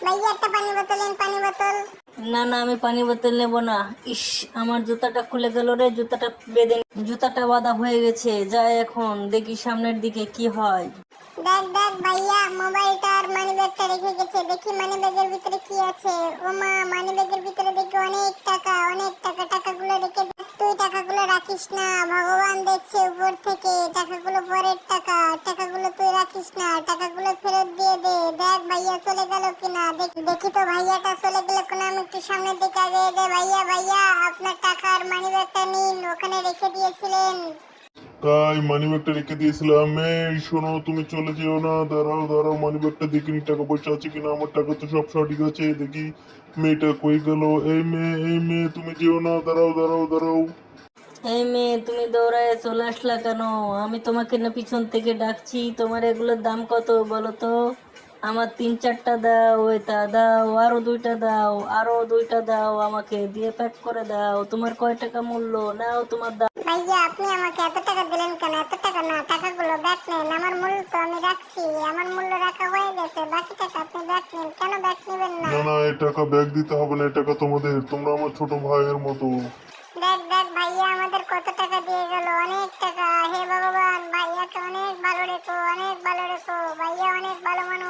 ভাইয়া একটা পানি বোতল এন, পানি বোতল। না না, আমি পানি বোতল নেবো না। ইস, আমার জুতাটা খুলে গেল রে, জুতাটা বেঁধে জুতাটা বাঁধা হয়ে গেছে। যাই এখন দেখি সামনের দিকে কি হয়। দেখ দেখ ভাইয়া, মোবাইলটা আর মানি ব্যাগটা রেখে গেছে, দেখি মানি ব্যাগের ভিতরে কি আছে। ও মা, মানি ব্যাগের ভিতরে দেখি অনেক টাকা, অনেক টাকা। টাকাগুলো রেখে দেখ, তুই টাকাগুলো রাখিস না, ভগবান দেখছে উপর থেকে। টাকাগুলো পরের টাকা, টাকাগুলো তুই রাখিস না, টাকাগুলো ফেরত দিয়ে দে। দেখ ভাইয়া চলে গেল কিনা, দেখি তো ভাইয়াটা চলে গেল কিনা। আমি একটু সামনের দিকে আগে যাই। ভাইয়া ভাইয়া, আপনার টাকা আর মানি ব্যাগটা নিন, ওখানে রেখে দিয়েছিলেন। তাই মানিব্যাগটা রেখে দিয়েছিলাম। এই শোনো, তুমি চলে যেও না, দাঁড়াও দাঁড়াও, মানিব্যাগটা দেখিনি টাকা পয়সা আছে কিনা। আমার টাকা তো সব সঠিক আছে, দেখি মেয়েটা কই গেল। এই মেয়ে, এই মেয়ে, তুমি যেও না, দাঁড়াও দাঁড়াও দাঁড়াও। এই মেয়ে, তুমি দৌড়ায় চলে আসলা কেন? আমি তোমাকে না পিছন থেকে ডাকছি। তোমার এগুলোর দাম কত বলো তো? আমার 3-4টা দাও, এটা দাও, আরো 2টা দাও, আরো 2টা দাও, আমাকে দিয়ে প্যাক করে দাও। তোমার কয় টাকা মূল্য? নাও তোমার দাম। ভাইয়া, আপনি আমাকে এত টাকা দিলেন কেন? এত টাকা না, টাকাগুলো ব্যাক নেন। আমার মূল্য তো আমি রাখছি, আমার মূল্য রাখা হয়ে গেছে। বাকি টাকা আপনি ব্যাক নেন। কেন ব্যাক নেবেন না? না না, এই টাকা ব্যাগ দিতে হবে না, এই টাকা তোমাদের, তোমরা আমার ছোট ভাইয়ের মতো। দেখ দেখ ভাইয়া, আমাদের কত টাকা দিয়ে গেল, অনেক টাকা। হে ভগবান, ভাইয়াকে অনেক ভালো রেখো, অনেক ভালো রেখো। ভাইয়া অনেক ভালো মানুষ।